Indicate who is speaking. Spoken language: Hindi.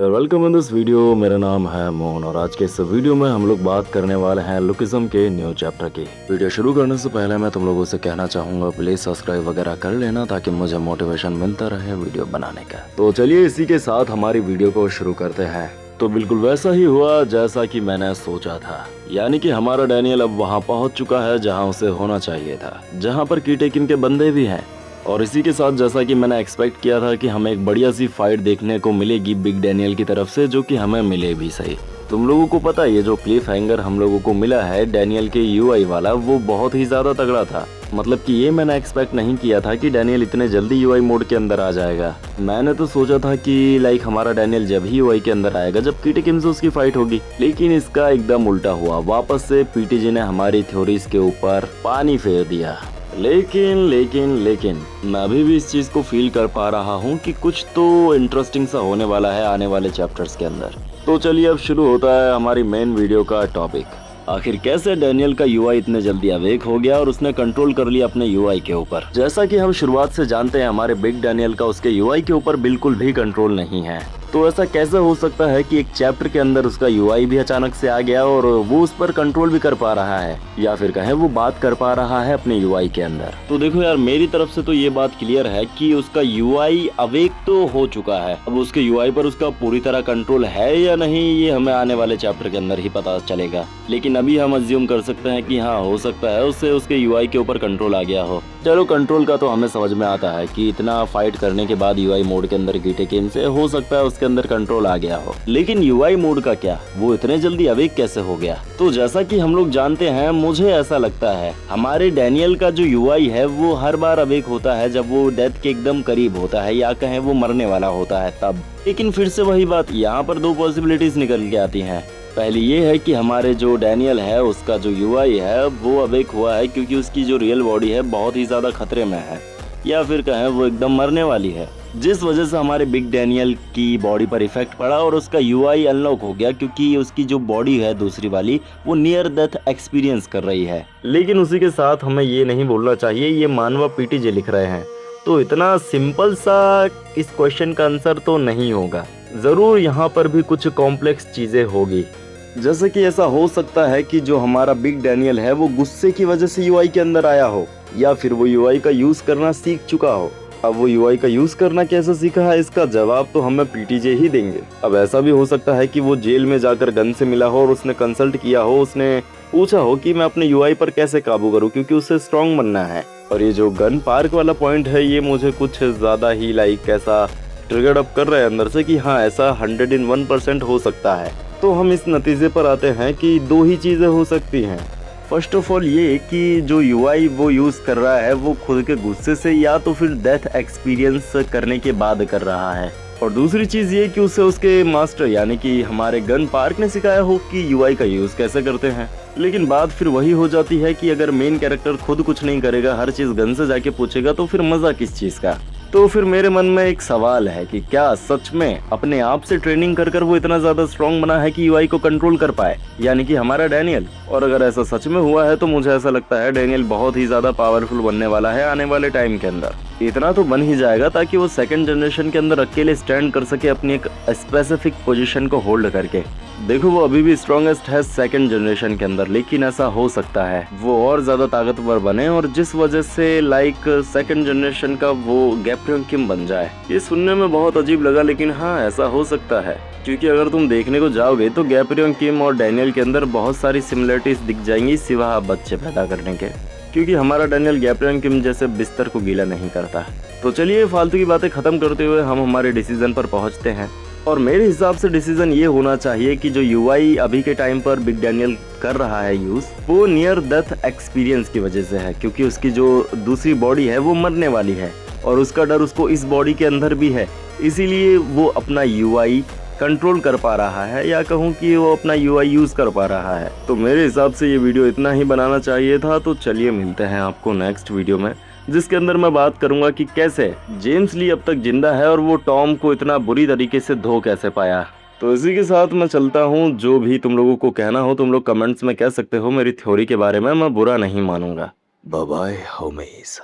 Speaker 1: Welcome in this video. मेरा नाम है मोहन और आज के इस वीडियो में हम लोग बात करने वाले हैं लुकिज्म के न्यू चैप्टर की। वीडियो शुरू करने से पहले मैं तुम लोगों से कहना चाहूंगा प्लीज सब्सक्राइब वगैरह कर लेना ताकि मुझे मोटिवेशन मिलता रहे वीडियो बनाने का। तो चलिए इसी के साथ हमारी वीडियो को शुरू करते हैं। तो बिल्कुल वैसा ही हुआ जैसा कि मैंने सोचा था, यानी कि हमारा डैनियल अब वहां पहुंच चुका है जहां उसे होना चाहिए था, जहां पर कीटेकिन के बंदे भी हैं। और इसी के साथ जैसा कि मैंने एक्सपेक्ट किया था कि हमें एक बढ़िया सी फाइट देखने को मिलेगी बिग डैनियल की तरफ से, जो कि हमें मिले भी सही। तुम लोगों को पता है ये जो क्लिफ हैंगर हम लोगों को मिला है डैनियल के यूआई वाला, वो बहुत ही ज्यादा तगड़ा था। मतलब कि ये मैंने एक्सपेक्ट नहीं किया था कि डैनियल इतने जल्दी यूआई मोड के अंदर आ जाएगा। मैंने तो सोचा था कि हमारा डैनियल जब ही यूआई के अंदर आएगा जब कीटेकिन से उसकी फाइट होगी, लेकिन इसका एकदम उल्टा हुआ। वापस से पीटीजी ने हमारी थ्योरीज के ऊपर पानी फेर दिया। लेकिन मैं अभी भी इस चीज को फील कर पा रहा हूँ कि कुछ तो इंटरेस्टिंग सा होने वाला है आने वाले चैप्टर्स के अंदर। तो चलिए अब शुरू होता है हमारी मेन वीडियो का टॉपिक। आखिर कैसे डैनियल का यूआई इतने जल्दी अवेक हो गया और उसने कंट्रोल कर लिया अपने यूआई के ऊपर। जैसा कि हम शुरुआत से जानते हैं हमारे बिग डैनियल का उसके यूआई के ऊपर बिल्कुल भी कंट्रोल नहीं है। तो ऐसा कैसे हो सकता है कि एक चैप्टर के अंदर उसका यूआई भी अचानक से आ गया और वो उस पर कंट्रोल भी कर पा रहा है, या फिर कहें वो बात कर पा रहा है अपने यूआई के अंदर। तो देखो यार, मेरी तरफ से तो ये बात क्लियर है कि उसका यूआई अवेक तो हो चुका है। अब उसके यूआई पर उसका पूरी तरह कंट्रोल है या नहीं ये हमें आने वाले चैप्टर के अंदर ही पता चलेगा, लेकिन अभी हम अज्यूम कर सकते हैं कि हाँ, हो सकता है उससे उसके यूआई के ऊपर कंट्रोल आ गया हो। चलो, कंट्रोल का तो हमें समझ में आता है कि इतना फाइट करने के बाद यूआई मोड के अंदर कीटेकिन से हो सकता है उसके अंदर कंट्रोल आ गया हो, लेकिन यूआई मोड का क्या, वो इतने जल्दी अवेक कैसे हो गया? तो जैसा कि हम लोग जानते हैं, मुझे ऐसा लगता है हमारे डैनियल का जो यूआई है वो हर बार अवेक होता है जब वो डेथ के एकदम करीब होता है, या कहें वो मरने वाला होता है तब। लेकिन फिर से वही बात, यहाँ पर दो पॉसिबिलिटीज निकल के आती हैं। पहली ये है कि हमारे जो डैनियल है उसका जो यूआई है वो अवेक हुआ है क्योंकि उसकी जो रियल बॉडी है बहुत ही ज्यादा खतरे में है, या फिर कहें वो एकदम मरने वाली है, जिस वजह से हमारे बिग डैनियल की बॉडी पर इफेक्ट पड़ा और उसका यूआई अनलॉक हो गया क्योंकि उसकी जो बॉडी है दूसरी वाली वो नियर डेथ एक्सपीरियंस कर रही है। लेकिन उसी के साथ हमें ये नहीं बोलना चाहिए ये मानवा पीटीजे लिख रहे हैं, तो इतना सिंपल सा इस क्वेश्चन का आंसर तो नहीं होगा। जरूर यहाँ पर भी कुछ कॉम्प्लेक्स चीजें होगी, जैसे कि ऐसा हो सकता है कि जो हमारा बिग डैनियल है वो गुस्से की वजह से यूआई के अंदर आया हो, या फिर वो यूआई का यूज करना सीख चुका हो। अब वो यूआई का यूज करना कैसे सीखा है इसका जवाब तो हमें पीटीजे ही देंगे। अब ऐसा भी हो सकता है कि वो जेल में जाकर गन से मिला हो और उसने कंसल्ट किया हो, उसने पूछा हो कि मैं अपने यूआई पर कैसे काबू करूं क्योंकि उससे स्ट्रांग बनना है। और ये जो गन पार्क वाला पॉइंट है ये मुझे कुछ ज्यादा ही ऐसा ट्रिगर्ड अप कर रहा है अंदर से कि हाँ, ऐसा 101% हो सकता है। तो हम इस नतीजे पर आते हैं कि दो ही चीजें हो सकती हैं। फर्स्ट ऑफ ऑल ये कि जो यूआई वो यूज कर रहा है वो खुद के गुस्से से या तो फिर डेथ एक्सपीरियंस करने के बाद कर रहा है, और दूसरी चीज ये कि उसे उसके मास्टर यानी कि हमारे गन पार्क ने सिखाया हो कि यूआई का यूज कैसे करते हैं। लेकिन बात फिर वही हो जाती है कि अगर मेन कैरेक्टर खुद कुछ नहीं करेगा, हर चीज गन से जाके पूछेगा, तो फिर मजा किस चीज का? तो फिर मेरे मन में एक सवाल है कि क्या सच में अपने आप से ट्रेनिंग कर वो इतना ज्यादा स्ट्रांग बना है कि यूआई को कंट्रोल कर पाए, यानी कि हमारा डैनियल? और अगर ऐसा सच में हुआ है तो मुझे ऐसा लगता है डैनियल बहुत ही ज्यादा पावरफुल बनने वाला है आने वाले टाइम के अंदर। इतना तो बन ही जाएगा ताकि वो सेकंड जनरेशन के अंदर अकेले स्टैंड कर सके अपनी एक स्पेसिफिक पोजीशन को होल्ड करके। देखो, वो अभी भी स्ट्रॉन्गेस्ट है सेकंड जनरेशन के अंदर, लेकिन ऐसा हो सकता है वो और ज्यादा ताकतवर बने और जिस वजह से सेकंड जनरेशन का वो गैब्रियल किम बन जाए। ये सुनने में बहुत अजीब लगा, लेकिन हाँ, ऐसा हो सकता है क्योंकि अगर तुम देखने को जाओगे तो गैब्रियल किम और डैनियल के अंदर बहुत सारी सिमिलरिटीज दिख जाएंगी सिवा बच्चे पैदा करने के, क्योंकि हमारा डैनियल गैब्रियल किम जैसे बिस्तर को गीला नहीं करता। तो चलिए फालतू की बातें खत्म करते हुए हम हमारे डिसीजन पर पहुंचते हैं, और मेरे हिसाब से डिसीजन ये होना चाहिए कि जो यूआई अभी के टाइम पर बिग डैनियल कर रहा है यूज, वो नियर डेथ एक्सपीरियंस की वजह से है, क्योंकि उसकी जो दूसरी बॉडी है वो मरने वाली है और उसका डर उसको इस बॉडी के अंदर भी है, इसीलिए वो अपना यूआई कंट्रोल कर पा रहा है, या कहूँ कि वो अपना यूआई यूज कर पा रहा है। तो मेरे हिसाब से ये वीडियो इतना ही बनाना चाहिए था। तो चलिए मिलते हैं आपको नेक्स्ट वीडियो में, जिसके अंदर मैं बात करूंगा कि कैसे जेम्स ली अब तक जिंदा है और वो टॉम को इतना बुरी तरीके से धो कैसे पाया। तो इसी के साथ मैं चलता हूँ। जो भी तुम लोगों को कहना हो तुम लोग कमेंट्स में कह सकते हो, मेरी थ्योरी के बारे में मैं बुरा नहीं मानूंगा। Bye bye homies.